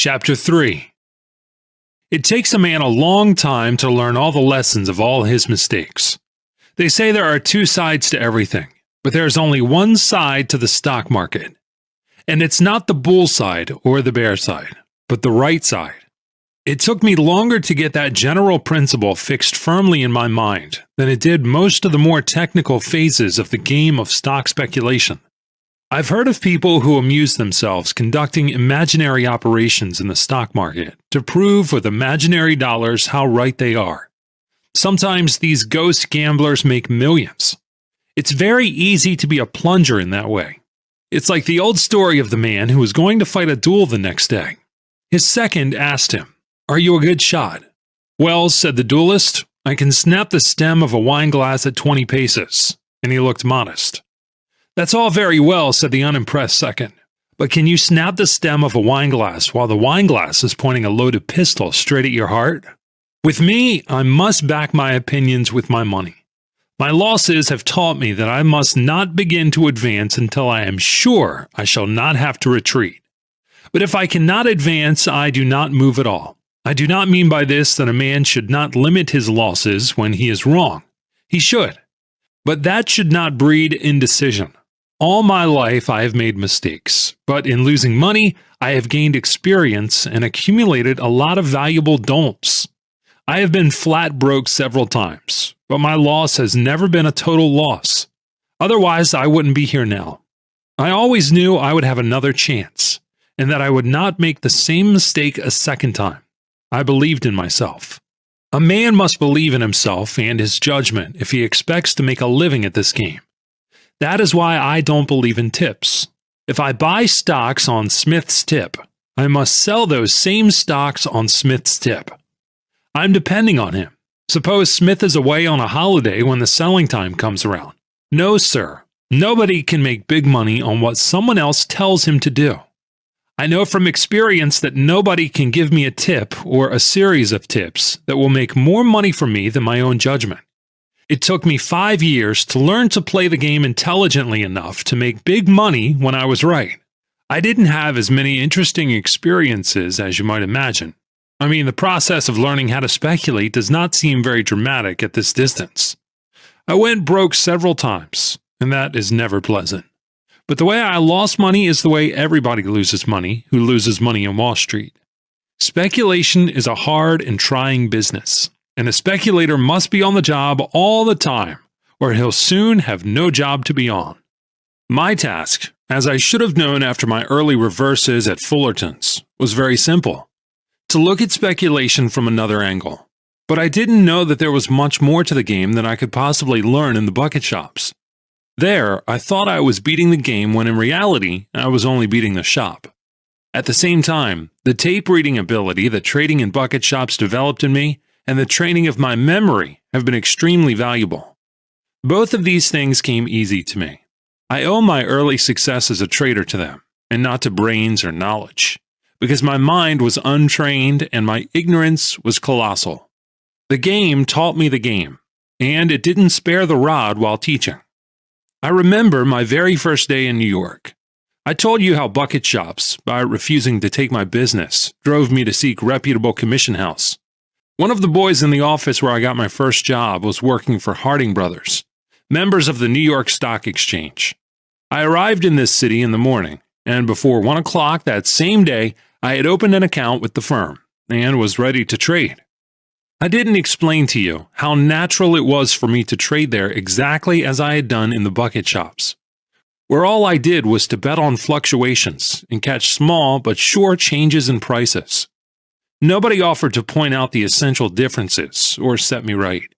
Chapter 3. It takes a man a long time to learn all the lessons of all his mistakes. They say there are two sides to everything, but there is only one side to the stock market. And it's not the bull side or the bear side, but the right side. It took me longer to get that general principle fixed firmly in my mind than it did most of the more technical phases of the game of stock speculation. I've heard of people who amuse themselves conducting imaginary operations in the stock market to prove with imaginary dollars how right they are. Sometimes these ghost gamblers make millions. It's very easy to be a plunger in that way. It's like the old story of the man who was going to fight a duel the next day. His second asked him, "Are you a good shot?" "Well," said the duelist, "I can snap the stem of a wine glass at 20 paces." And he looked modest. "That's all very well," said the unimpressed second, "but can you snap the stem of a wine glass while the wine glass is pointing a loaded pistol straight at your heart? With me, I must back my opinions with my money. My losses have taught me that I must not begin to advance until I am sure I shall not have to retreat. But if I cannot advance, I do not move at all. I do not mean by this that a man should not limit his losses when he is wrong. He should. But that should not breed indecision. All my life I have made mistakes, but in losing money, I have gained experience and accumulated a lot of valuable don'ts. I have been flat broke several times, but my loss has never been a total loss. Otherwise, I wouldn't be here now. I always knew I would have another chance, and that I would not make the same mistake a second time. I believed in myself. A man must believe in himself and his judgment if he expects to make a living at this game. That is why I don't believe in tips. If I buy stocks on Smith's tip, I must sell those same stocks on Smith's tip. I'm depending on him. Suppose Smith is away on a holiday when the selling time comes around. No, sir. Nobody can make big money on what someone else tells him to do. I know from experience that nobody can give me a tip or a series of tips that will make more money for me than my own judgment. It took me 5 years to learn to play the game intelligently enough to make big money when I was right. I didn't have as many interesting experiences as you might imagine. I mean, the process of learning how to speculate does not seem very dramatic at this distance. I went broke several times, and that is never pleasant. But the way I lost money is the way everybody loses money who loses money in Wall Street. Speculation is a hard and trying business, and a speculator must be on the job all the time, or he'll soon have no job to be on. My task, as I should have known after my early reverses at Fullerton's, was very simple: to look at speculation from another angle. But I didn't know that there was much more to the game than I could possibly learn in the bucket shops. There, I thought I was beating the game when in reality, I was only beating the shop. At the same time, the tape reading ability that trading in bucket shops developed in me and the training of my memory have been extremely valuable. Both of these things came easy to me. I owe my early success as a trader to them, and not to brains or knowledge, because my mind was untrained and my ignorance was colossal. The game taught me the game, and it didn't spare the rod while teaching. I remember my very first day in New York. I told you how bucket shops, by refusing to take my business, drove me to seek reputable commission house. One of the boys in the office where I got my first job was working for Harding Brothers, members of the New York Stock Exchange. I arrived in this city in the morning, and before 1 o'clock that same day, I had opened an account with the firm and was ready to trade. I didn't explain to you how natural it was for me to trade there exactly as I had done in the bucket shops, where all I did was to bet on fluctuations and catch small but sure changes in prices. Nobody offered to point out the essential differences or set me right.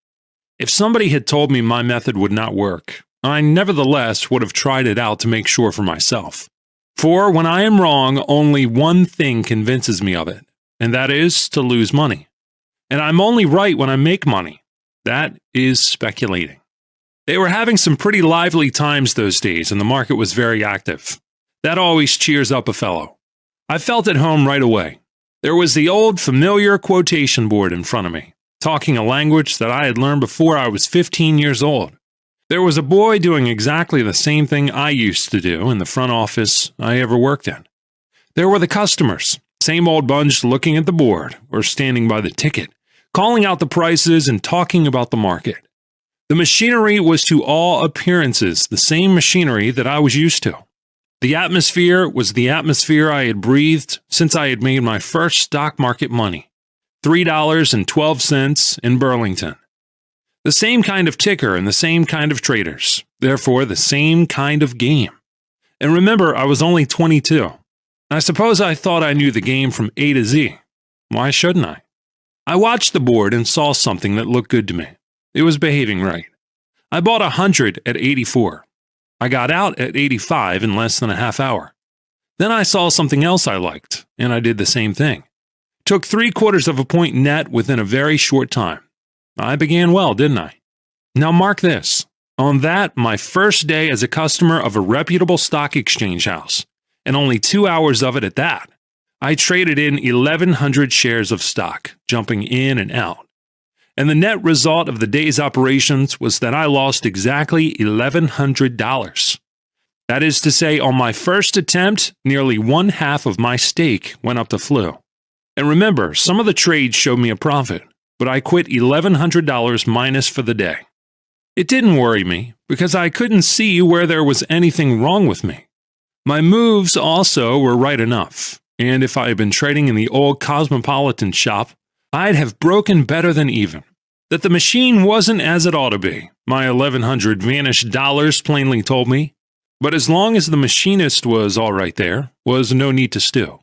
If somebody had told me my method would not work, I nevertheless would have tried it out to make sure for myself. For when I am wrong, only one thing convinces me of it, and that is to lose money. And I'm only right when I make money. That is speculating. They were having some pretty lively times those days, and the market was very active. That always cheers up a fellow. I felt at home right away. There was the old familiar quotation board in front of me, talking a language that I had learned before I was 15 years old. There was a boy doing exactly the same thing I used to do in the front office I ever worked in. There were the customers, Same old bunch looking at the board or standing by the ticket, calling out the prices and talking about the market. The machinery was to all appearances the same machinery that I was used to. The atmosphere was the atmosphere I had breathed since I had made my first stock market money, $3.12 in Burlington. The same kind of ticker and the same kind of traders, therefore the same kind of game. And remember, I was only 22. I suppose I thought I knew the game from A to Z. Why shouldn't I? I watched the board and saw something that looked good to me. It was behaving right. I bought 100 at 84. I got out at 85 in less than a half hour. Then I saw something else I liked, and I did the same thing. Took 3/4 of a point net within a very short time. I began well, didn't I? Now mark this. On that, my first day as a customer of a reputable stock exchange house, and only 2 hours of it at that, I traded in 1,100 shares of stock, jumping in and out. And the net result of the day's operations was that I lost exactly $1,100. That is to say, on my first attempt, nearly 1/2 of my stake went up the flue. And remember, some of the trades showed me a profit, but I quit $1,100 minus for the day. It didn't worry me, because I couldn't see where there was anything wrong with me. My moves also were right enough, and if I had been trading in the old Cosmopolitan shop, I'd have broken better than even. That the machine wasn't as it ought to be, my 1,100 vanished dollars plainly told me, but as long as the machinist was all right there, was no need to stew.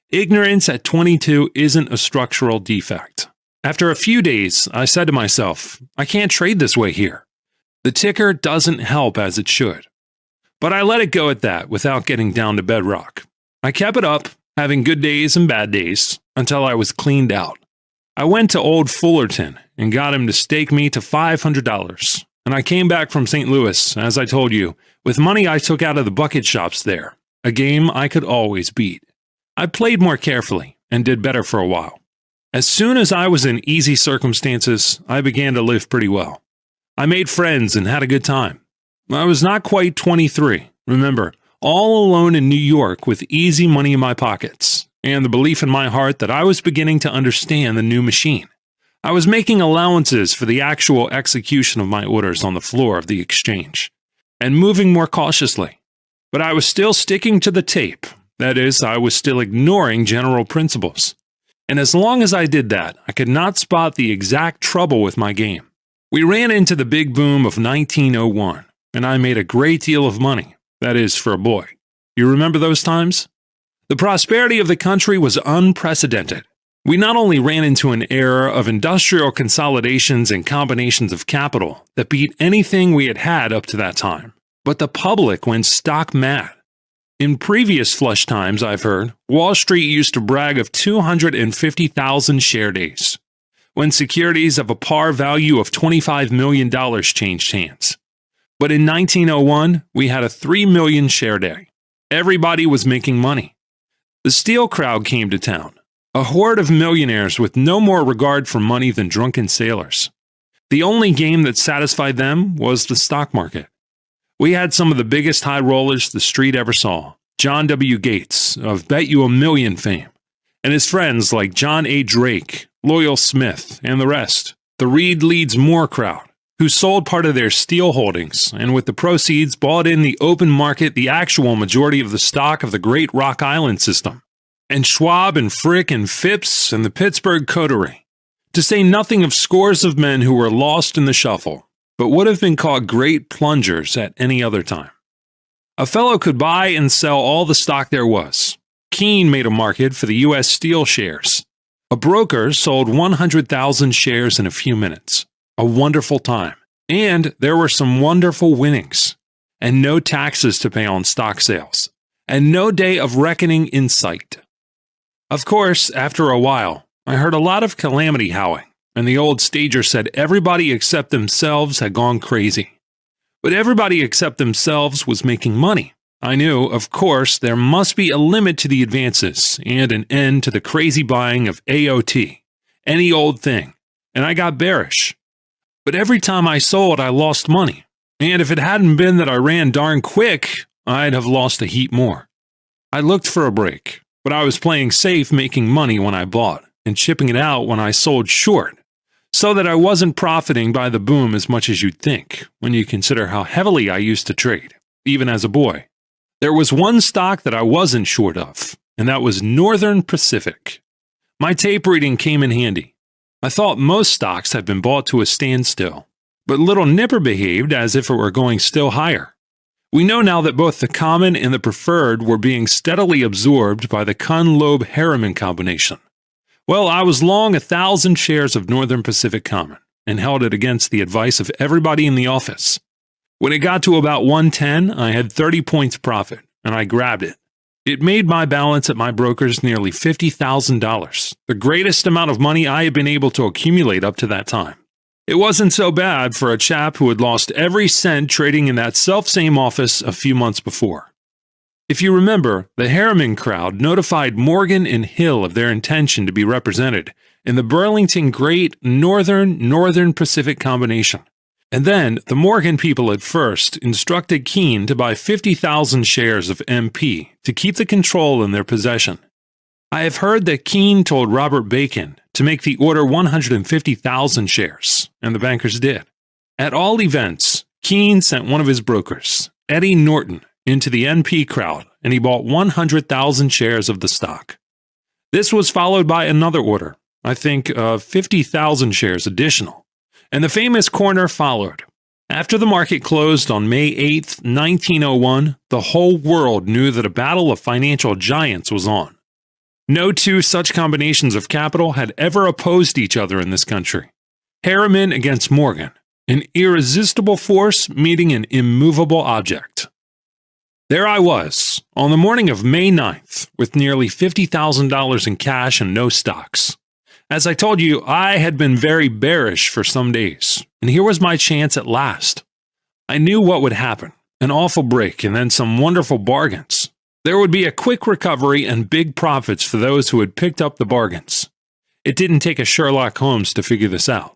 Ignorance at 22 isn't a structural defect. After a few days, I said to myself, I can't trade this way here. The ticker doesn't help as it should. But I let it go at that without getting down to bedrock. I kept it up, having good days and bad days, until I was cleaned out. I went to old Fullerton and got him to stake me to $500, and I came back from St. Louis, as I told you, with money I took out of the bucket shops there, a game I could always beat. I played more carefully and did better for a while. As soon as I was in easy circumstances, I began to live pretty well. I made friends and had a good time. I was not quite 23, remember, all alone in New York with easy money in my pockets, and the belief in my heart that I was beginning to understand the new machine. I was making allowances for the actual execution of my orders on the floor of the exchange, and moving more cautiously. But I was still sticking to the tape. That is, I was still ignoring general principles. And as long as I did that, I could not spot the exact trouble with my game. We ran into the big boom of 1901, and I made a great deal of money. That is, for a boy. You remember those times? The prosperity of the country was unprecedented. We not only ran into an era of industrial consolidations and combinations of capital that beat anything we had had up to that time, but the public went stock mad. In previous flush times, I've heard, Wall Street used to brag of 250,000 share days, when securities of a par value of $25 million changed hands. But in 1901, we had a 3 million share day. Everybody was making money. The steel crowd came to town, a horde of millionaires with no more regard for money than drunken sailors. The only game that satisfied them was the stock market. We had some of the biggest high rollers the street ever saw. John W. Gates, of Bet You a Million fame, and his friends like John A. Drake, Loyal Smith, and the rest. The Reed Leeds Moore crowd, who sold part of their steel holdings, and with the proceeds bought in the open market the actual majority of the stock of the great Rock Island system. And Schwab and Frick and Phipps and the Pittsburgh Coterie. To say nothing of scores of men who were lost in the shuffle, but would have been called great plungers at any other time. A fellow could buy and sell all the stock there was. Keene made a market for the U.S. Steel shares. A broker sold 100,000 shares in a few minutes. A wonderful time. And there were some wonderful winnings. And no taxes to pay on stock sales. And no day of reckoning in sight. Of course, after a while, I heard a lot of calamity howling. And the old stager said everybody except themselves had gone crazy. But everybody except themselves was making money. I knew, of course, there must be a limit to the advances and an end to the crazy buying of AOT, any old thing, and I got bearish. But every time I sold, I lost money, and if it hadn't been that I ran darn quick, I'd have lost a heap more. I looked for a break, but I was playing safe, making money when I bought and chipping it out when I sold short, so that I wasn't profiting by the boom as much as you'd think when you consider how heavily I used to trade, even as a boy. There was one stock that I wasn't short of, and that was Northern Pacific. My tape reading came in handy. I thought most stocks had been bought to a standstill, but Little Nipper behaved as if it were going still higher. We know now that both the common and the preferred were being steadily absorbed by the Kun-Loeb-Harriman combination. Well, I was long 1,000 shares of Northern Pacific Common and held it against the advice of everybody in the office. When it got to about 110, I had 30 points profit, and I grabbed it. It made my balance at my broker's nearly $50,000, the greatest amount of money I had been able to accumulate up to that time. It wasn't so bad for a chap who had lost every cent trading in that self-same office a few months before. If you remember, the Harriman crowd notified Morgan and Hill of their intention to be represented in the Burlington Great Northern Pacific combination. And then the Morgan people at first instructed Keene to buy 50,000 shares of MP to keep the control in their possession. I have heard that Keene told Robert Bacon to make the order 150,000 shares, and the bankers did. At all events, Keene sent one of his brokers, Eddie Norton, into the NP crowd, and he bought 100,000 shares of the stock. This was followed by another order, I think 50,000 shares additional, and the famous corner followed. After the market closed on May 8, 1901, the whole world knew that a battle of financial giants was on. No two such combinations of capital had ever opposed each other in this country. Harriman against Morgan, an irresistible force meeting an immovable object. There I was, on the morning of May 9th, with nearly $50,000 in cash and no stocks. As I told you, I had been very bearish for some days, and here was my chance at last. I knew what would happen, an awful break and then some wonderful bargains. There would be a quick recovery and big profits for those who had picked up the bargains. It didn't take a Sherlock Holmes to figure this out.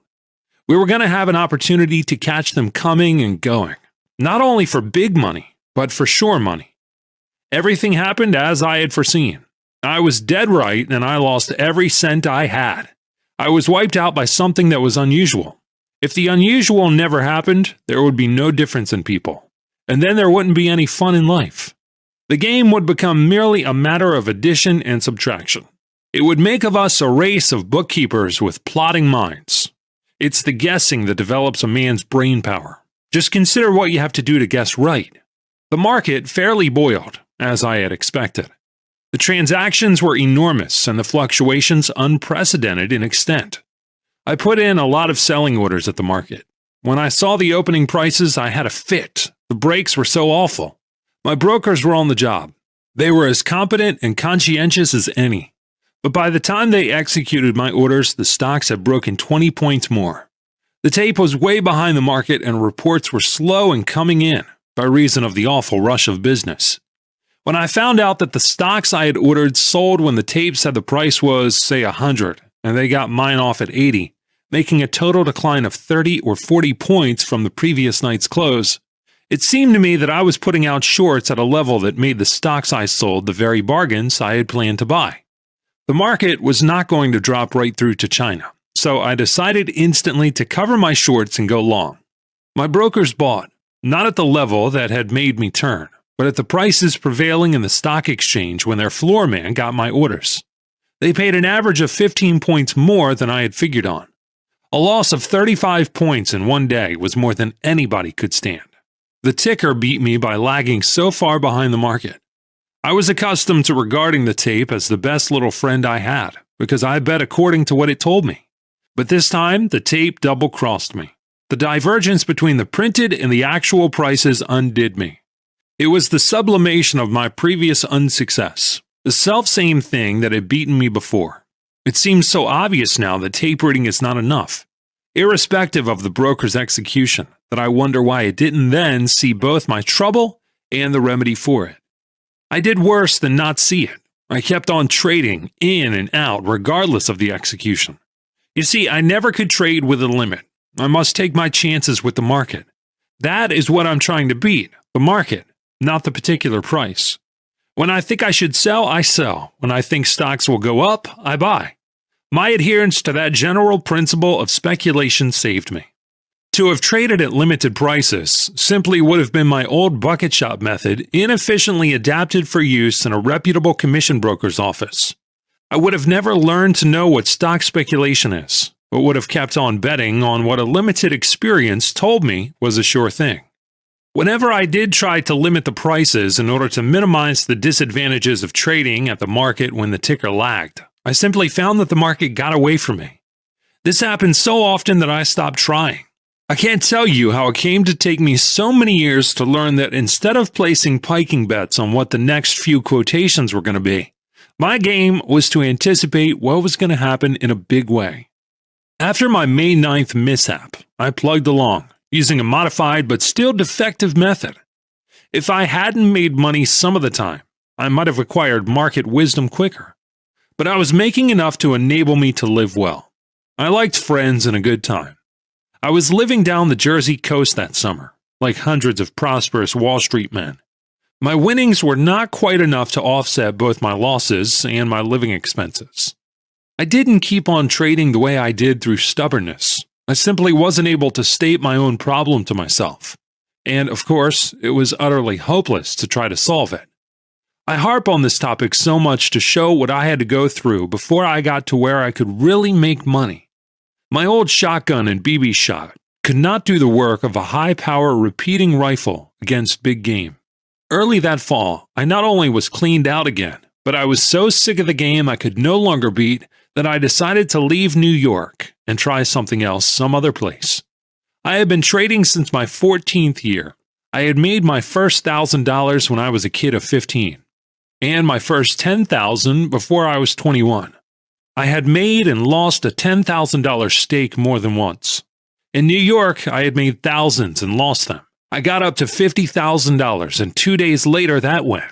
We were going to have an opportunity to catch them coming and going, not only for big money, but for sure money. Everything happened as I had foreseen. I was dead right, and I lost every cent I had. I was wiped out by something that was unusual. If the unusual never happened, there would be no difference in people, and then there wouldn't be any fun in life. The game would become merely a matter of addition and subtraction. It would make of us a race of bookkeepers with plotting minds. It's the guessing that develops a man's brain power. Just consider what you have to do to guess right. The market fairly boiled, as I had expected. The transactions were enormous and the fluctuations unprecedented in extent. I put in a lot of selling orders at the market. When I saw the opening prices, I had a fit. The breaks were so awful. My brokers were on the job. They were as competent and conscientious as any. But by the time they executed my orders, the stocks had broken 20 points more. The tape was way behind the market and reports were slow in coming in by reason of the awful rush of business. When I found out that the stocks I had ordered sold when the tape said the price was, say, 100, and they got mine off at 80, making a total decline of 30 or 40 points from the previous night's close, it seemed to me that I was putting out shorts at a level that made the stocks I sold the very bargains I had planned to buy. The market was not going to drop right through to China, so I decided instantly to cover my shorts and go long. My brokers bought, not at the level that had made me turn, but at the prices prevailing in the stock exchange when their floor man got my orders. They paid an average of 15 points more than I had figured on. A loss of 35 points in one day was more than anybody could stand. The ticker beat me by lagging so far behind the market. I was accustomed to regarding the tape as the best little friend I had, because I bet according to what it told me. But this time, the tape double-crossed me. The divergence between the printed and the actual prices undid me. It was the sublimation of my previous unsuccess, the self-same thing that had beaten me before. It seems so obvious now that tape reading is not enough, irrespective of the broker's execution, that I wonder why it didn't then see both my trouble and the remedy for it. I did worse than not see it. I kept on trading in and out regardless of the execution. You see, I never could trade with a limit. I must take my chances with the market. That is what I'm trying to beat, the market, not the particular price. When I think I should sell, I sell. When I think stocks will go up, I buy. My adherence to that general principle of speculation saved me. To have traded at limited prices simply would have been my old bucket shop method, inefficiently adapted for use in a reputable commission broker's office. I would have never learned to know what stock speculation is, but would have kept on betting on what a limited experience told me was a sure thing. Whenever I did try to limit the prices in order to minimize the disadvantages of trading at the market when the ticker lagged, I simply found that the market got away from me. This happened so often that I stopped trying. I can't tell you how it came to take me so many years to learn that instead of placing piking bets on what the next few quotations were going to be, my game was to anticipate what was going to happen in a big way. After my May 9th mishap, I plugged along, using a modified but still defective method. If I hadn't made money some of the time, I might have acquired market wisdom quicker. But I was making enough to enable me to live well. I liked friends and a good time. I was living down the Jersey coast that summer, like hundreds of prosperous Wall Street men. My winnings were not quite enough to offset both my losses and my living expenses. I didn't keep on trading the way I did through stubbornness. I simply wasn't able to state my own problem to myself. And, of course, it was utterly hopeless to try to solve it. I harp on this topic so much to show what I had to go through before I got to where I could really make money. My old shotgun and BB shot could not do the work of a high-power repeating rifle against big game. Early that fall, I not only was cleaned out again, but I was so sick of the game I could no longer beat that I decided to leave New York and try something else some other place. I had been trading since my 14th year. I had made my first $1,000 when I was a kid of 15, and my first $10,000 before I was 21. I had made and lost a $10,000 stake more than once. In New York, I had made thousands and lost them. I got up to $50,000, and 2 days later that went.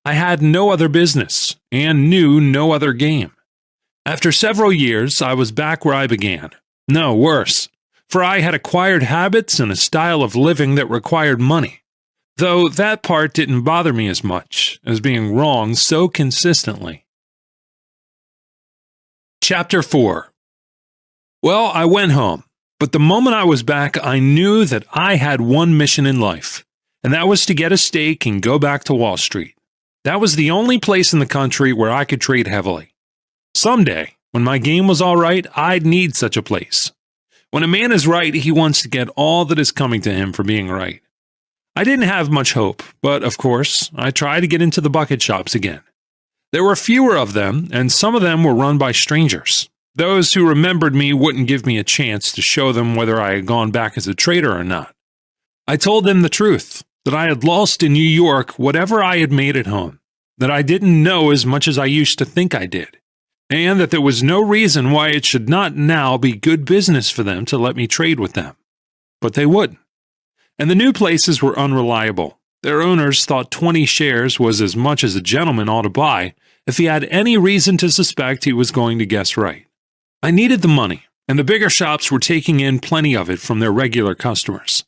I had no other business and knew no other game. After several years, I was back where I began. No, worse, for I had acquired habits and a style of living that required money, though that part didn't bother me as much as being wrong so consistently. Chapter 4. Well, I went home, but the moment I was back, I knew that I had one mission in life, and that was to get a stake and go back to Wall Street. That was the only place in the country where I could trade heavily. Someday, when my game was all right, I'd need such a place. When a man is right, he wants to get all that is coming to him for being right. I didn't have much hope, but of course, I tried to get into the bucket shops again. There were fewer of them, and some of them were run by strangers. Those who remembered me wouldn't give me a chance to show them whether I had gone back as a trader or not. I told them the truth, that I had lost in New York whatever I had made at home, that I didn't know as much as I used to think I did, and that there was no reason why it should not now be good business for them to let me trade with them. But they wouldn't. And the new places were unreliable. Their owners thought 20 shares was as much as a gentleman ought to buy if he had any reason to suspect he was going to guess right. I needed the money, and the bigger shops were taking in plenty of it from their regular customers.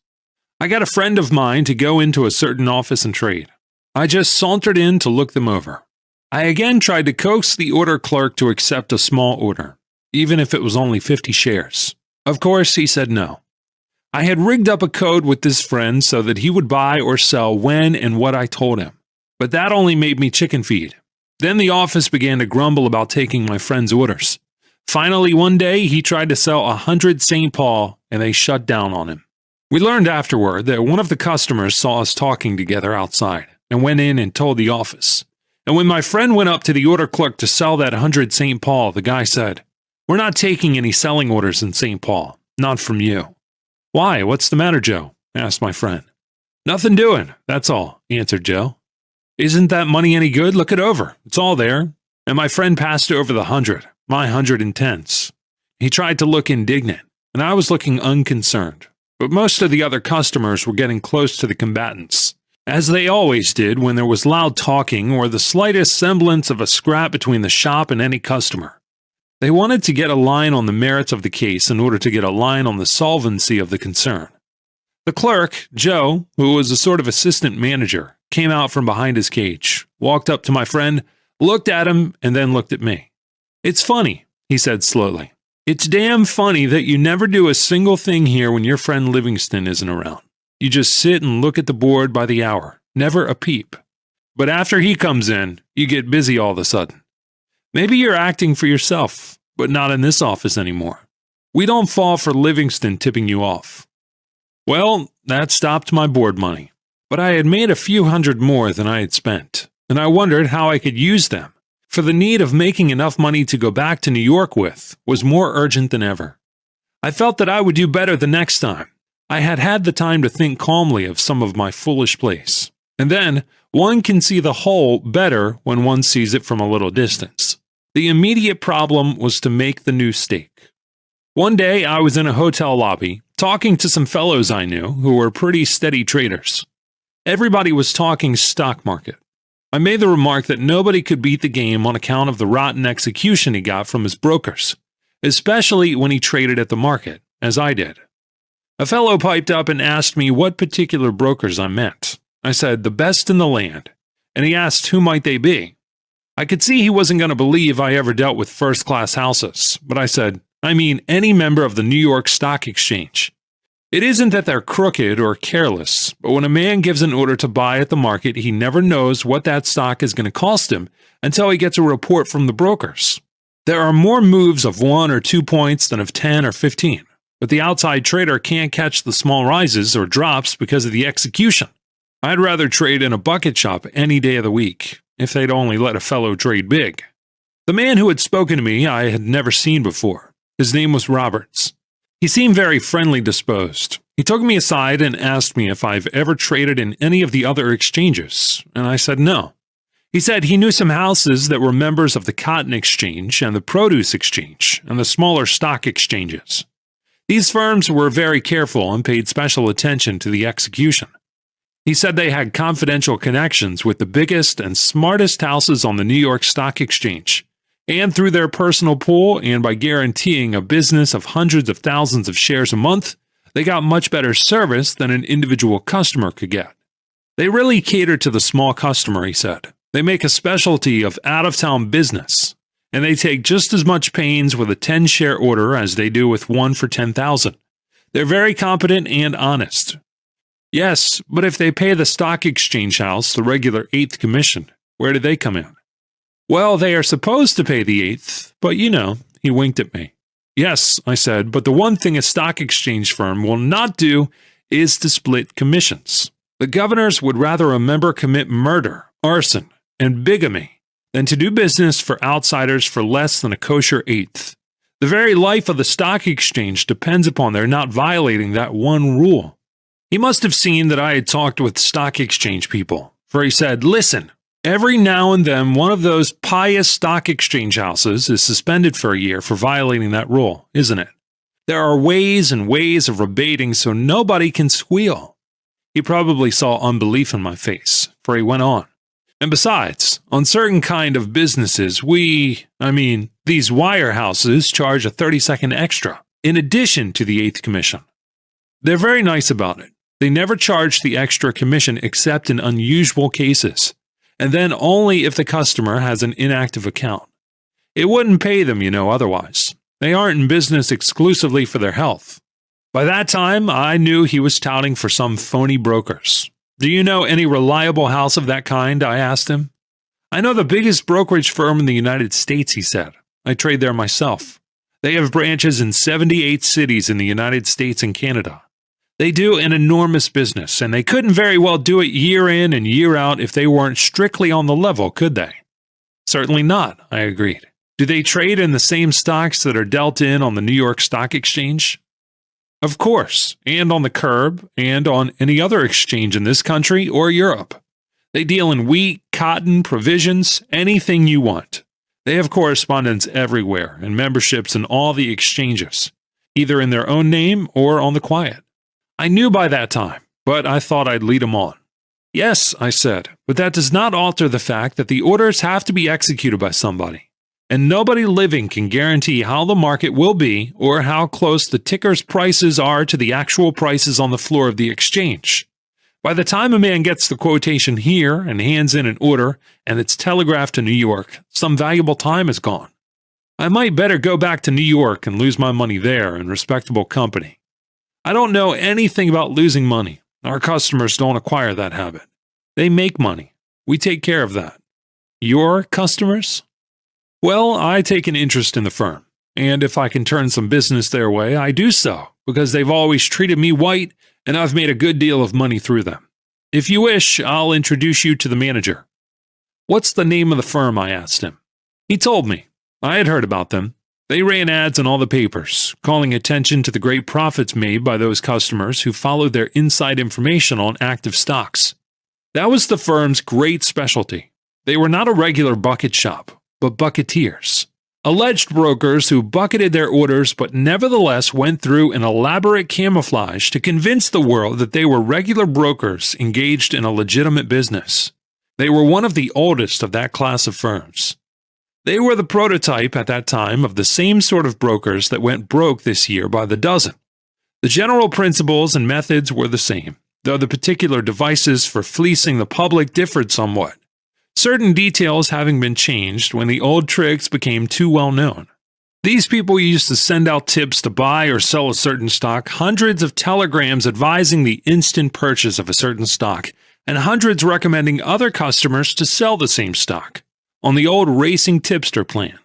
I got a friend of mine to go into a certain office and trade. I just sauntered in to look them over. I again tried to coax the order clerk to accept a small order, even if it was only 50 shares. Of course, he said no. I had rigged up a code with this friend so that he would buy or sell when and what I told him, but that only made me chicken feed. Then the office began to grumble about taking my friend's orders. Finally, one day, he tried to sell 100 St. Paul, and they shut down on him. We learned afterward that one of the customers saw us talking together outside and went in and told the office. And when my friend went up to the order clerk to sell that 100 St. Paul, the guy said, "We're not taking any selling orders in St. Paul, not from you." "Why? What's the matter, Joe?" asked my friend. "Nothing doing, that's all," answered Joe. "Isn't that money any good? Look it over. It's all there." And my friend passed over the 100, my 110s. He tried to look indignant, and I was looking unconcerned. But most of the other customers were getting close to the combatants, as they always did when there was loud talking or the slightest semblance of a scrap between the shop and any customer. They wanted to get a line on the merits of the case in order to get a line on the solvency of the concern. The clerk, Joe, who was a sort of assistant manager, came out from behind his cage, walked up to my friend, looked at him, and then looked at me. "It's funny," he said slowly. "It's damn funny that you never do a single thing here when your friend Livingston isn't around. You just sit and look at the board by the hour, never a peep. But after he comes in, you get busy all of a sudden. Maybe you're acting for yourself, but not in this office anymore. We don't fall for Livingston tipping you off." Well, that stopped my board money, but I had made a few hundred more than I had spent, and I wondered how I could use them, for the need of making enough money to go back to New York with was more urgent than ever. I felt that I would do better the next time. I had had the time to think calmly of some of my foolish plays, and then one can see the whole better when one sees it from a little distance. The immediate problem was to make the new stake. One day I was in a hotel lobby, talking to some fellows I knew who were pretty steady traders. Everybody was talking stock market. I made the remark that nobody could beat the game on account of the rotten execution he got from his brokers, especially when he traded at the market, as I did. A fellow piped up and asked me what particular brokers I meant. I said, the best in the land, and he asked who might they be. I could see he wasn't going to believe I ever dealt with first-class houses, but I said, I mean any member of the New York Stock Exchange. It isn't that they're crooked or careless, but when a man gives an order to buy at the market, he never knows what that stock is going to cost him until he gets a report from the brokers. There are more moves of 1 or 2 points than of 10 or 15, but the outside trader can't catch the small rises or drops because of the execution. I'd rather trade in a bucket shop any day of the week, if they'd only let a fellow trade big. The man who had spoken to me I had never seen before. His name was Roberts. He seemed very friendly disposed. He took me aside and asked me if I've ever traded in any of the other exchanges, and I said no. He said he knew some houses that were members of the Cotton Exchange and the Produce Exchange and the smaller stock exchanges. These firms were very careful and paid special attention to the execution. He said they had confidential connections with the biggest and smartest houses on the New York Stock Exchange, and through their personal pool and by guaranteeing a business of hundreds of thousands of shares a month, they got much better service than an individual customer could get. They really cater to the small customer, he said. They make a specialty of out-of-town business, and they take just as much pains with a 10-share order as they do with one for 10,000. They're very competent and honest. Yes, but if they pay the stock exchange house the regular 8th commission, where do they come in? Well, they are supposed to pay the 8th, but you know, he winked at me. Yes, I said, but the one thing a stock exchange firm will not do is to split commissions. The governors would rather a member commit murder, arson, and bigamy than to do business for outsiders for less than a kosher 8th. The very life of the stock exchange depends upon their not violating that one rule. He must have seen that I had talked with stock exchange people, for he said, listen, every now and then one of those pious stock exchange houses is suspended for a year for violating that rule, isn't it? There are ways and ways of rebating so nobody can squeal. He probably saw unbelief in my face, for he went on. And besides, on certain kind of businesses, these wirehouses charge a 30-second extra, in addition to the 8th commission. They're very nice about it. They never charge the extra commission except in unusual cases, and then only if the customer has an inactive account. It wouldn't pay them, otherwise. They aren't in business exclusively for their health. By that time, I knew he was touting for some phony brokers. Do you know any reliable house of that kind? I asked him. I know the biggest brokerage firm in the United States, he said. I trade there myself. They have branches in 78 cities in the United States and Canada. They do an enormous business, and they couldn't very well do it year in and year out if they weren't strictly on the level, could they? Certainly not, I agreed. Do they trade in the same stocks that are dealt in on the New York Stock Exchange? Of course, and on the curb, and on any other exchange in this country or Europe. They deal in wheat, cotton, provisions, anything you want. They have correspondents everywhere and memberships in all the exchanges, either in their own name or on the quiet. I knew by that time, but I thought I'd lead him on. Yes, I said, but that does not alter the fact that the orders have to be executed by somebody, and nobody living can guarantee how the market will be or how close the ticker's prices are to the actual prices on the floor of the exchange. By the time a man gets the quotation here and hands in an order and it's telegraphed to New York, some valuable time is gone. I might better go back to New York and lose my money there in respectable company. I don't know anything about losing money. Our customers don't acquire that habit. They make money. We take care of that. Your customers? Well, I take an interest in the firm, and if I can turn some business their way, I do so, because they've always treated me white, and I've made a good deal of money through them. If you wish, I'll introduce you to the manager. What's the name of the firm? I asked him. He told me. I had heard about them. They ran ads in all the papers, calling attention to the great profits made by those customers who followed their inside information on active stocks. That was the firm's great specialty. They were not a regular bucket shop, but bucketeers. Alleged brokers who bucketed their orders but nevertheless went through an elaborate camouflage to convince the world that they were regular brokers engaged in a legitimate business. They were one of the oldest of that class of firms. They were the prototype at that time of the same sort of brokers that went broke this year by the dozen. The general principles and methods were the same, though the particular devices for fleecing the public differed somewhat, certain details having been changed when the old tricks became too well known. These people used to send out tips to buy or sell a certain stock, hundreds of telegrams advising the instant purchase of a certain stock, and hundreds recommending other customers to sell the same stock, on the old racing tipster plan.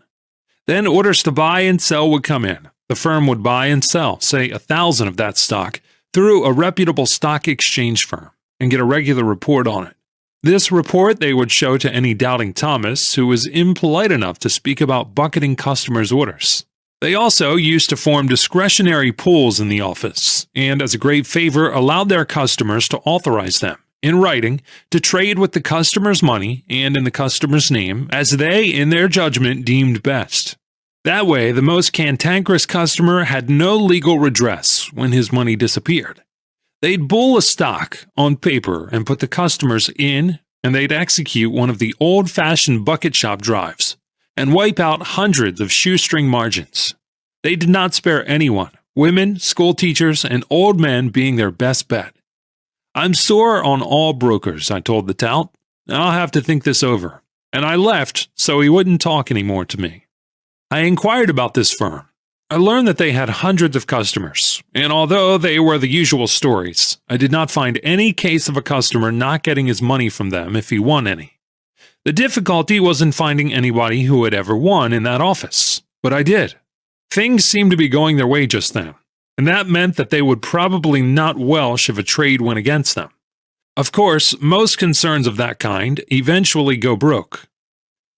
Then orders to buy and sell would come in. The firm would buy and sell, say 1,000 of that stock, through a reputable stock exchange firm, and get a regular report on it. This report they would show to any doubting Thomas who was impolite enough to speak about bucketing customers' orders. They also used to form discretionary pools in the office, and as a great favor allowed their customers to authorize them, in writing, to trade with the customer's money and in the customer's name as they, in their judgment, deemed best. That way, the most cantankerous customer had no legal redress when his money disappeared. They'd bull a stock on paper and put the customers in, and they'd execute one of the old-fashioned bucket shop drives and wipe out hundreds of shoestring margins. They did not spare anyone, women, school teachers, and old men being their best bet. I'm sore on all brokers, I told the tout. I'll have to think this over. And I left so he wouldn't talk anymore to me. I inquired about this firm. I learned that they had hundreds of customers, and although they were the usual stories, I did not find any case of a customer not getting his money from them if he won any. The difficulty was in finding anybody who had ever won in that office, but I did. Things seemed to be going their way just then, and that meant that they would probably not welsh if a trade went against them. Of course, most concerns of that kind eventually go broke.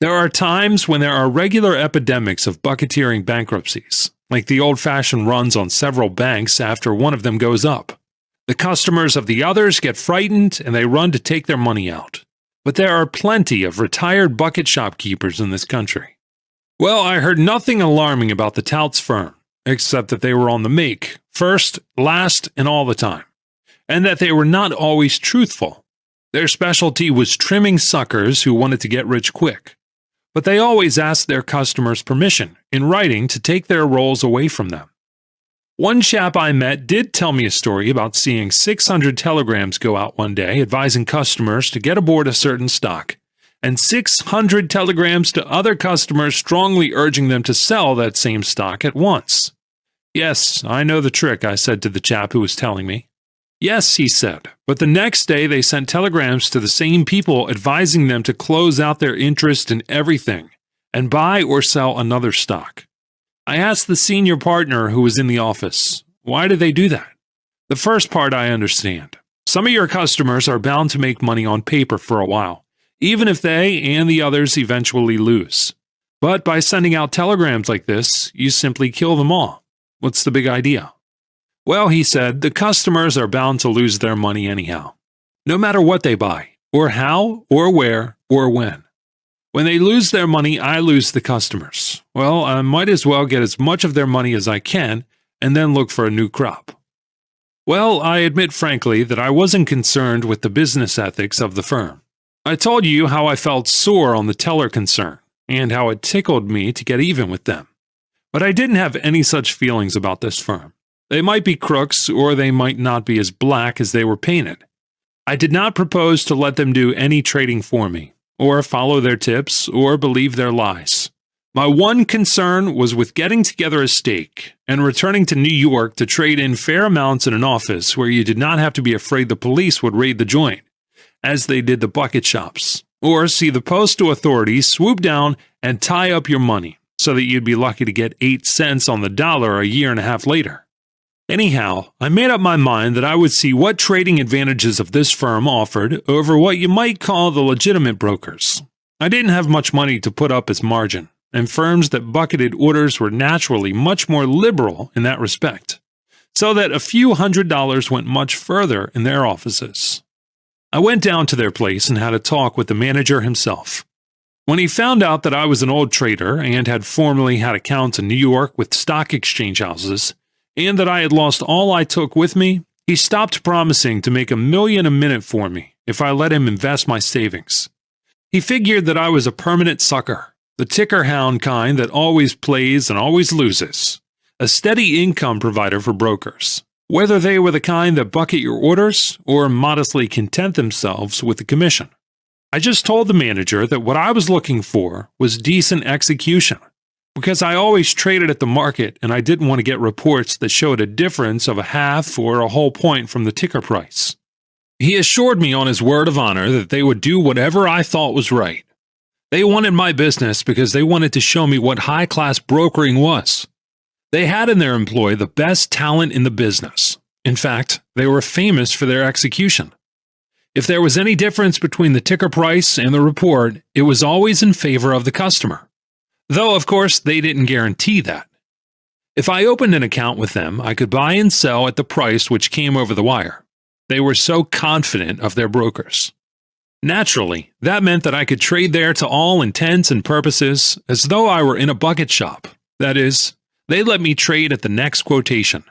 There are times when there are regular epidemics of bucketeering bankruptcies, like the old-fashioned runs on several banks after one of them goes up. The customers of the others get frightened and they run to take their money out. But there are plenty of retired bucket shopkeepers in this country. Well, I heard nothing alarming about the tout's firm, except that they were on the make, first, last, and all the time, and that they were not always truthful. Their specialty was trimming suckers who wanted to get rich quick. But they always asked their customers' permission, in writing, to take their rolls away from them. One chap I met did tell me a story about seeing 600 telegrams go out one day advising customers to get aboard a certain stock, and 600 telegrams to other customers strongly urging them to sell that same stock at once. Yes, I know the trick, I said to the chap who was telling me. Yes, he said, but the next day they sent telegrams to the same people advising them to close out their interest in everything and buy or sell another stock. I asked the senior partner who was in the office, why do they do that? The first part I understand. Some of your customers are bound to make money on paper for a while, even if they and the others eventually lose. But by sending out telegrams like this, you simply kill them all. What's the big idea? Well, he said, the customers are bound to lose their money anyhow, no matter what they buy, or how, or where, or when. When they lose their money, I lose the customers. Well, I might as well get as much of their money as I can, and then look for a new crop. Well, I admit frankly that I wasn't concerned with the business ethics of the firm. I told you how I felt sore on the teller concern, and how it tickled me to get even with them. But I didn't have any such feelings about this firm. They might be crooks, or they might not be as black as they were painted. I did not propose to let them do any trading for me, or follow their tips, or believe their lies. My one concern was with getting together a stake and returning to New York to trade in fair amounts in an office where you did not have to be afraid the police would raid the joint, as they did the bucket shops, or see the postal authorities swoop down and tie up your money so that you'd be lucky to get 8 cents on the dollar a year and a half later. Anyhow, I made up my mind that I would see what trading advantages of this firm offered over what you might call the legitimate brokers. I didn't have much money to put up as margin, and firms that bucketed orders were naturally much more liberal in that respect, so that a few $100s went much further in their offices. I went down to their place and had a talk with the manager himself. When he found out that I was an old trader and had formerly had accounts in New York with stock exchange houses, and that I had lost all I took with me, he stopped promising to make $1 million a minute for me if I let him invest my savings. He figured that I was a permanent sucker, the ticker hound kind that always plays and always loses, a steady income provider for brokers, whether they were the kind that bucket your orders or modestly content themselves with the commission. I just told the manager that what I was looking for was decent execution, because I always traded at the market and I didn't want to get reports that showed a difference of a half or a whole point from the ticker price. He assured me on his word of honor that they would do whatever I thought was right. They wanted my business because they wanted to show me what high-class brokering was. They had in their employ the best talent in the business. In fact, they were famous for their execution. If there was any difference between the ticker price and the report, it was always in favor of the customer. Though, of course, they didn't guarantee that. If I opened an account with them, I could buy and sell at the price which came over the wire. They were so confident of their brokers. Naturally, that meant that I could trade there to all intents and purposes as though I were in a bucket shop. That is, they let me trade at the next quotation.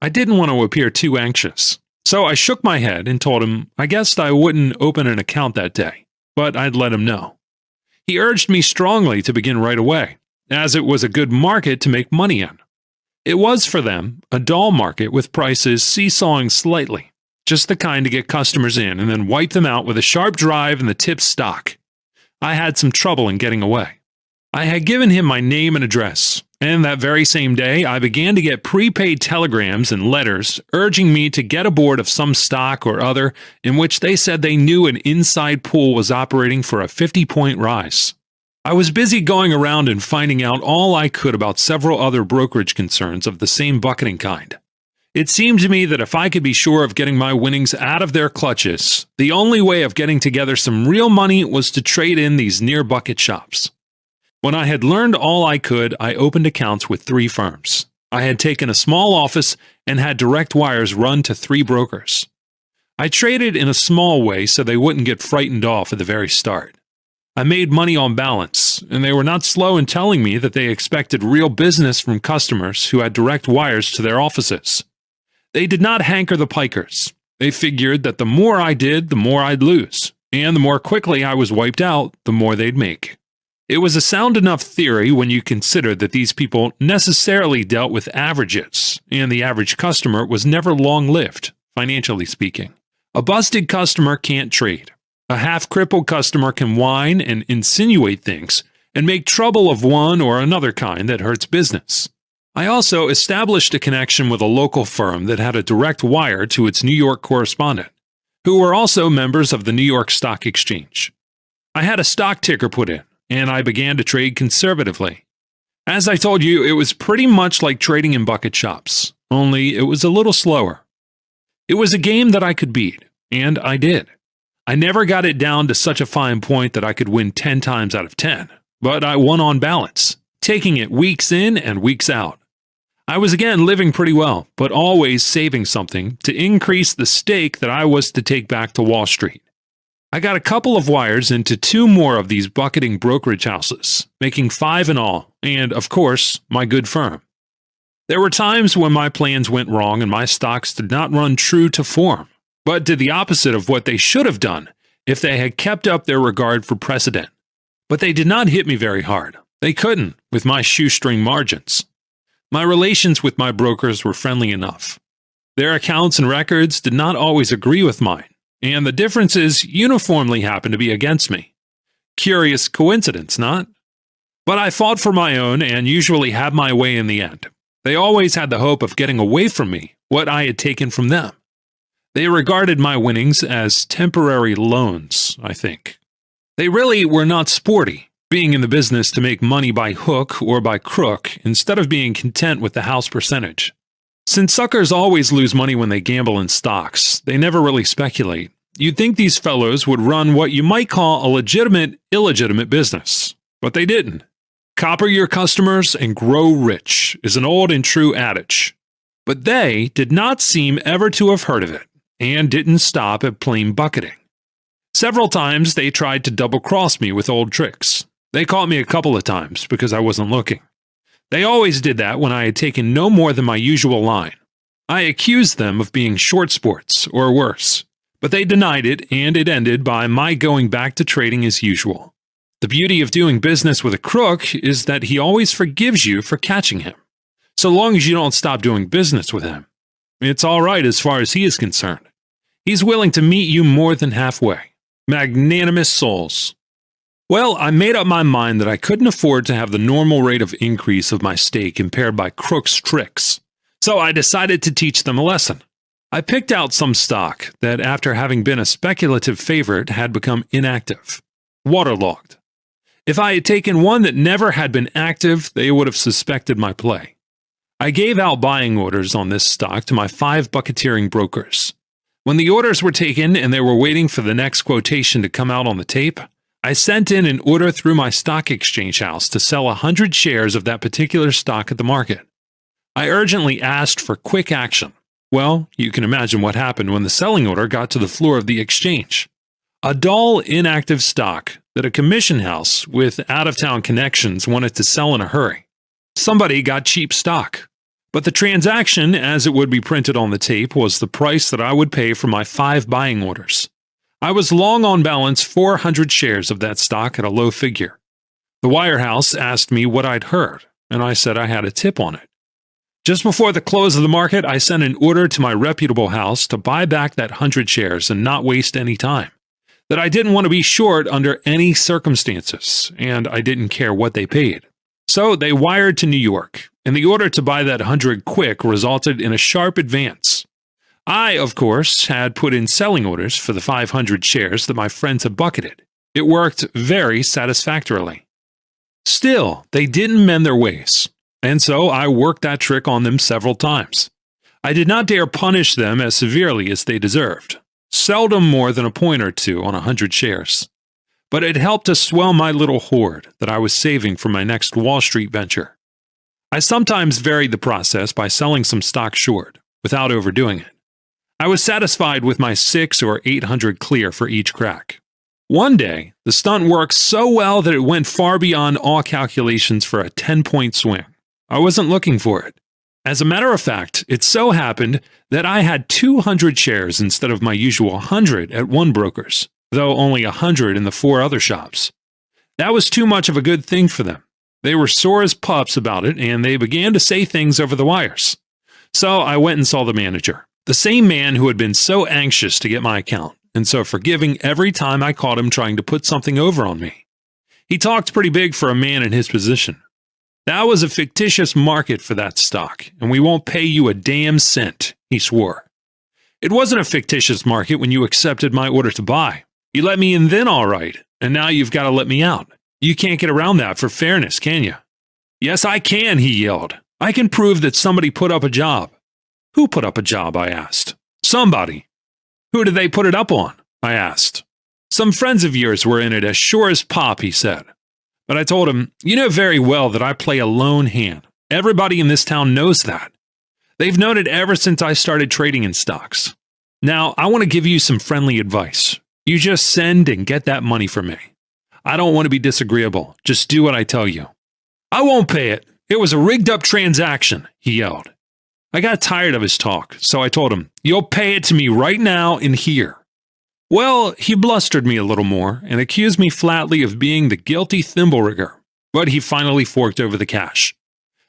I didn't want to appear too anxious, so I shook my head and told him I guessed I wouldn't open an account that day, but I'd let him know. He urged me strongly to begin right away, as it was a good market to make money in. It was, for them, a dull market with prices seesawing slightly, just the kind to get customers in and then wipe them out with a sharp drive in the tip stock. I had some trouble in getting away. I had given him my name and address, and that very same day I began to get prepaid telegrams and letters urging me to get aboard of some stock or other in which they said they knew an inside pool was operating for a 50-point rise. I was busy going around and finding out all I could about several other brokerage concerns of the same bucketing kind. It seemed to me that if I could be sure of getting my winnings out of their clutches, the only way of getting together some real money was to trade in these near bucket shops. When I had learned all I could, I opened accounts with 3 firms. I had taken a small office and had direct wires run to 3 brokers. I traded in a small way so they wouldn't get frightened off at the very start. I made money on balance, and they were not slow in telling me that they expected real business from customers who had direct wires to their offices. They did not hanker the pikers. They figured that the more I did, the more I'd lose, and the more quickly I was wiped out, the more they'd make. It was a sound enough theory when you consider that these people necessarily dealt with averages, and the average customer was never long-lived, financially speaking. A busted customer can't trade. A half-crippled customer can whine and insinuate things and make trouble of one or another kind that hurts business. I also established a connection with a local firm that had a direct wire to its New York correspondent, who were also members of the New York Stock Exchange. I had a stock ticker put in, and I began to trade conservatively. As I told you, it was pretty much like trading in bucket shops, only it was a little slower. It was a game that I could beat, and I did. I never got it down to such a fine point that I could win 10 times out of 10, but I won on balance, taking it weeks in and weeks out. I was again living pretty well, but always saving something to increase the stake that I was to take back to Wall Street. I got a couple of wires into 2 more of these bucketing brokerage houses, making 5 in all, and, of course, my good firm. There were times when my plans went wrong and my stocks did not run true to form, but did the opposite of what they should have done if they had kept up their regard for precedent. But they did not hit me very hard. They couldn't, with my shoestring margins. My relations with my brokers were friendly enough. Their accounts and records did not always agree with mine, and the differences uniformly happened to be against me. Curious coincidence, not? But I fought for my own and usually had my way in the end. They always had the hope of getting away from me what I had taken from them. They regarded my winnings as temporary loans, I think. They really were not sporty, being in the business to make money by hook or by crook instead of being content with the house percentage. Since suckers always lose money when they gamble in stocks, they never really speculate. You'd think these fellows would run what you might call a legitimate, illegitimate business, but they didn't. Copper your customers and grow rich is an old and true adage. But they did not seem ever to have heard of it, and didn't stop at plain bucketing. Several times they tried to double-cross me with old tricks. They caught me a couple of times because I wasn't looking. They always did that when I had taken no more than my usual line. I accused them of being short sports, or worse, but they denied it, and it ended by my going back to trading as usual. The beauty of doing business with a crook is that he always forgives you for catching him, so long as you don't stop doing business with him. It's all right as far as he is concerned. He's willing to meet you more than halfway. Magnanimous souls. Well, I made up my mind that I couldn't afford to have the normal rate of increase of my stake impaired by crooks' tricks, so I decided to teach them a lesson. I picked out some stock that, after having been a speculative favorite, had become inactive, waterlogged. If I had taken one that never had been active, they would have suspected my play. I gave out buying orders on this stock to my 5 bucketeering brokers. When the orders were taken and they were waiting for the next quotation to come out on the tape, I sent in an order through my stock exchange house to sell 100 shares of that particular stock at the market. I urgently asked for quick action. Well, you can imagine what happened when the selling order got to the floor of the exchange. A dull, inactive stock that a commission house with out-of-town connections wanted to sell in a hurry. Somebody got cheap stock. But the transaction, as it would be printed on the tape, was the price that I would pay for my 5 buying orders. I was long on balance 400 shares of that stock at a low figure. The wirehouse asked me what I'd heard, and I said I had a tip on it. Just before the close of the market, I sent an order to my reputable house to buy back that 100 shares and not waste any time. That I didn't want to be short under any circumstances, and I didn't care what they paid. So they wired to New York, and the order to buy that 100 quick resulted in a sharp advance. I, of course, had put in selling orders for the 500 shares that my friends had bucketed. It worked very satisfactorily. Still, they didn't mend their ways, and so I worked that trick on them several times. I did not dare punish them as severely as they deserved, seldom more than a point or two on 100 shares. But it helped to swell my little hoard that I was saving for my next Wall Street venture. I sometimes varied the process by selling some stock short, without overdoing it. I was satisfied with my 600 or 800 clear for each crack. One day, the stunt worked so well that it went far beyond all calculations for a 10-point swing. I wasn't looking for it. As a matter of fact, it so happened that I had 200 shares instead of my usual 100 at one broker's, though only 100 in the 4 other shops. That was too much of a good thing for them. They were sore as pups about it, and they began to say things over the wires. So I went and saw the manager, the same man who had been so anxious to get my account, and so forgiving every time I caught him trying to put something over on me. He talked pretty big for a man in his position. That was a fictitious market for that stock, and we won't pay you a damn cent, he swore. It wasn't a fictitious market when you accepted my order to buy. You let me in then, all right, and now you've got to let me out. You can't get around that for fairness, can you? Yes, I can, he yelled. I can prove that somebody put up a job. Who put up a job, I asked. Somebody. Who did they put it up on? I asked. Some friends of yours were in it as sure as pop, he said. But I told him, you know very well that I play a lone hand. Everybody in this town knows that. They've known it ever since I started trading in stocks. Now, I want to give you some friendly advice. You just send and get that money for me. I don't want to be disagreeable. Just do what I tell you. I won't pay it. It was a rigged-up transaction, he yelled. I got tired of his talk, so I told him, you'll pay it to me right now and here. Well, he blustered me a little more and accused me flatly of being the guilty thimble rigger, but he finally forked over the cash.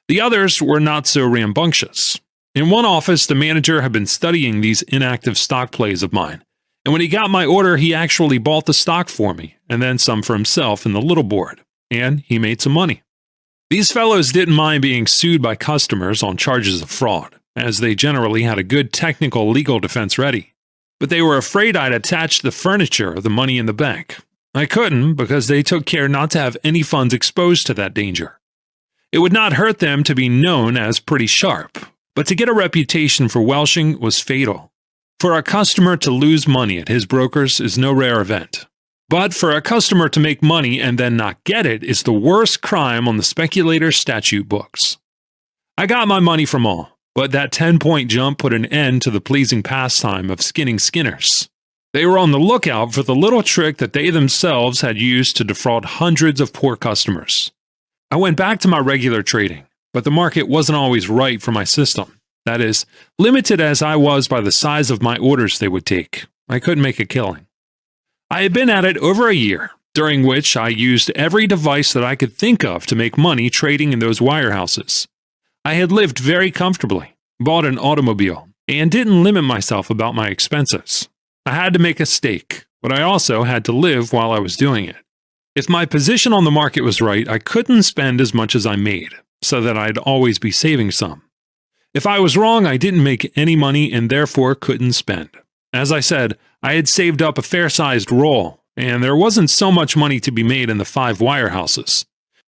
The others were not so rambunctious. In one office, the manager had been studying these inactive stock plays of mine, And when he got my order, he actually bought the stock for me, and then some for himself in the little board, and he made some money. These fellows didn't mind being sued by customers on charges of fraud, as they generally had a good technical legal defense ready. But they were afraid I'd attach the furniture or the money in the bank. I couldn't because they took care not to have any funds exposed to that danger. It would not hurt them to be known as pretty sharp, but to get a reputation for welshing was fatal. For a customer to lose money at his broker's is no rare event. But for a customer to make money and then not get it is the worst crime on the speculator statute books. I got my money from all, but that 10-point jump put an end to the pleasing pastime of skinning skinners. They were on the lookout for the little trick that they themselves had used to defraud hundreds of poor customers. I went back to my regular trading, but the market wasn't always right for my system. That is, limited as I was by the size of my orders they would take, I couldn't make a killing. I had been at it over a year, during which I used every device that I could think of to make money trading in those wirehouses. I had lived very comfortably, bought an automobile, and didn't limit myself about my expenses. I had to make a stake, but I also had to live while I was doing it. If my position on the market was right, I couldn't spend as much as I made, so that I'd always be saving some. If I was wrong, I didn't make any money and therefore couldn't spend. As I said, I had saved up a fair-sized roll, and there wasn't so much money to be made in the 5 wirehouses.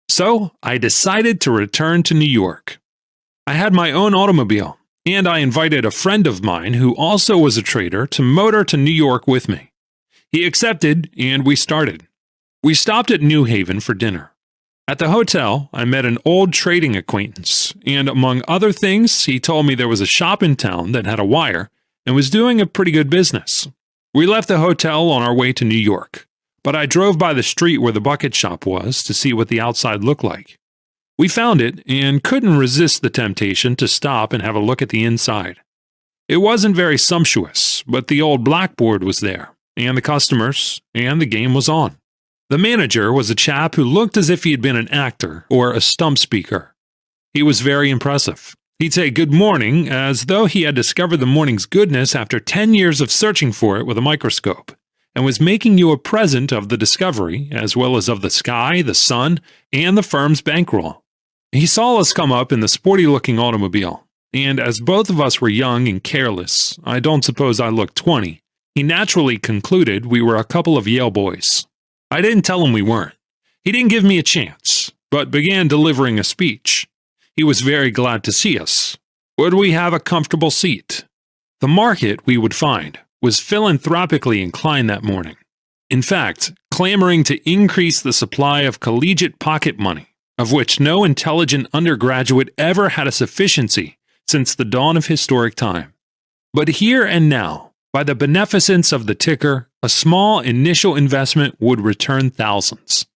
So I decided to return to New York. I had my own automobile, and I invited a friend of mine who also was a trader to motor to New York with me. He accepted, and we started. We stopped at New Haven for dinner. At the hotel, I met an old trading acquaintance, and among other things, he told me there was a shop in town that had a wire and was doing a pretty good business. We left the hotel on our way to New York, but I drove by the street where the bucket shop was to see what the outside looked like. We found it and couldn't resist the temptation to stop and have a look at the inside. It wasn't very sumptuous, but the old blackboard was there, and the customers, and the game was on. The manager was a chap who looked as if he had been an actor or a stump speaker. He was very impressive. He'd say good morning as though he had discovered the morning's goodness after 10 years of searching for it with a microscope, and was making you a present of the discovery, as well as of the sky, the sun, and the firm's bankroll. He saw us come up in the sporty-looking automobile, and as both of us were young and careless, I don't suppose I looked 20, he naturally concluded we were a couple of Yale boys. I didn't tell him we weren't. He didn't give me a chance, but began delivering a speech. He was very glad to see us. Would we have a comfortable seat? The market, we would find, was philanthropically inclined that morning. In fact, clamoring to increase the supply of collegiate pocket money, of which no intelligent undergraduate ever had a sufficiency since the dawn of historic time. But here and now, by the beneficence of the ticker, a small initial investment would return thousands.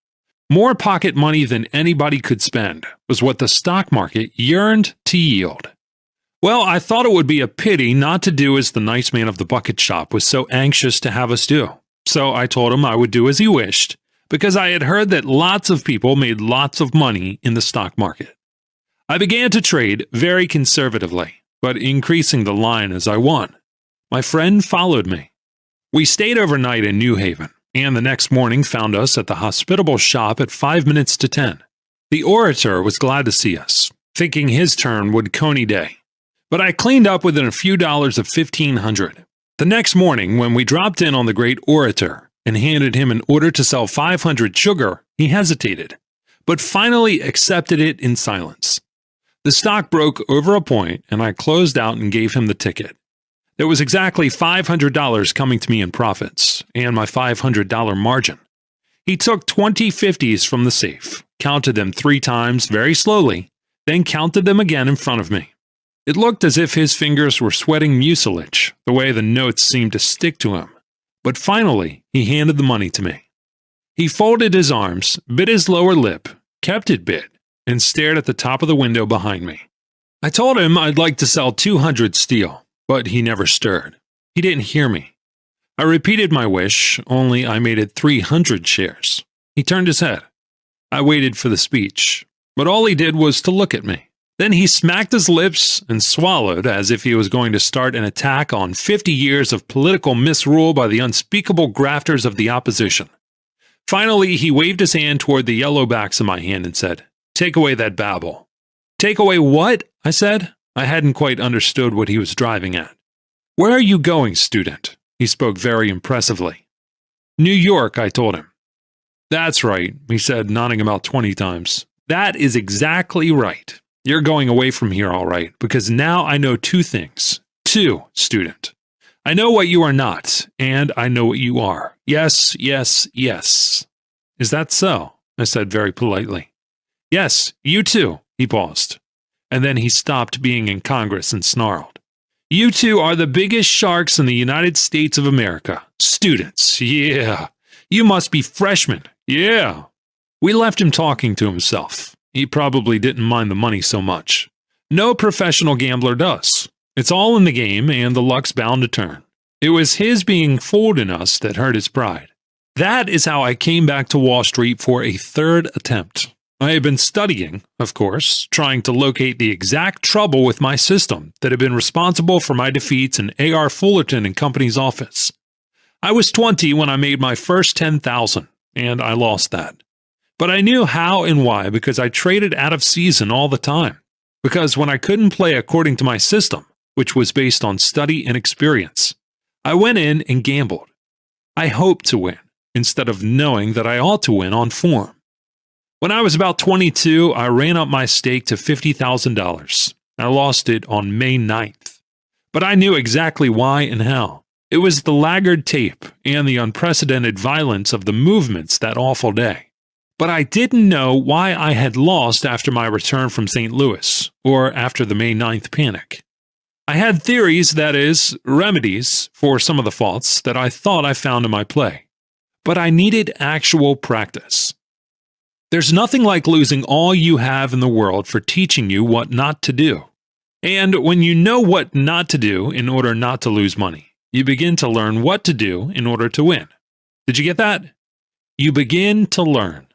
More pocket money than anybody could spend was what the stock market yearned to yield. Well, I thought it would be a pity not to do as the nice man of the bucket shop was so anxious to have us do. So I told him I would do as he wished, because I had heard that lots of people made lots of money in the stock market. I began to trade very conservatively, but increasing the line as I won. My friend followed me. We stayed overnight in New Haven, and the next morning found us at the hospitable shop at 5 minutes to 10. The orator was glad to see us, thinking his turn would coney day. But I cleaned up within a few dollars of $1,500. The next morning, when we dropped in on the great orator and handed him an order to sell 500 sugar, he hesitated, but finally accepted it in silence. The stock broke over a point, and I closed out and gave him the ticket. There was exactly $500 coming to me in profits, and my $500 margin. He took 20 50s from the safe, counted them 3 times very slowly, then counted them again in front of me. It looked as if his fingers were sweating mucilage, the way the notes seemed to stick to him. But finally, he handed the money to me. He folded his arms, bit his lower lip, kept it bit, and stared at the top of the window behind me. I told him I'd like to sell 200 steel. But he never stirred. He didn't hear me. I repeated my wish, only I made it 300 shares. He turned his head. I waited for the speech, but all he did was to look at me. Then he smacked his lips and swallowed as if he was going to start an attack on 50 years of political misrule by the unspeakable grafters of the opposition. Finally, he waved his hand toward the yellow backs of my hand and said, "Take away that babble." "Take away what?" I said. I hadn't quite understood what he was driving at. "Where are you going, student?" He spoke very impressively. "New York," I told him. "That's right," he said, nodding about 20 times. "That is exactly right. You're going away from here all right, because now I know two things. Two, student. I know what you are not, and I know what you are. Yes, yes, yes." "Is that so?" I said very politely. "Yes, you too." He paused. And then he stopped being incongruous and snarled. "You two are the biggest sharks in the United States of America. Students, yeah. You must be freshmen, yeah." We left him talking to himself. He probably didn't mind the money so much. No professional gambler does. It's all in the game, and the luck's bound to turn. It was his being fooled in us that hurt his pride. That is how I came back to Wall Street for a third attempt. I had been studying, of course, trying to locate the exact trouble with my system that had been responsible for my defeats in A.R. Fullerton and Company's office. I was 20 when I made my first $10,000, and I lost that. But I knew how and why because I traded out of season all the time. Because when I couldn't play according to my system, which was based on study and experience, I went in and gambled. I hoped to win, instead of knowing that I ought to win on form. When I was about 22, I ran up my stake to $50,000. I lost it on May 9th. But I knew exactly why and how. It was the laggard tape and the unprecedented violence of the movements that awful day. But I didn't know why I had lost after my return from St. Louis, or after the May 9th panic. I had theories, that is, remedies, for some of the faults that I thought I found in my play. But I needed actual practice. There's nothing like losing all you have in the world for teaching you what not to do. And when you know what not to do in order not to lose money, you begin to learn what to do in order to win. Did you get that? You begin to learn.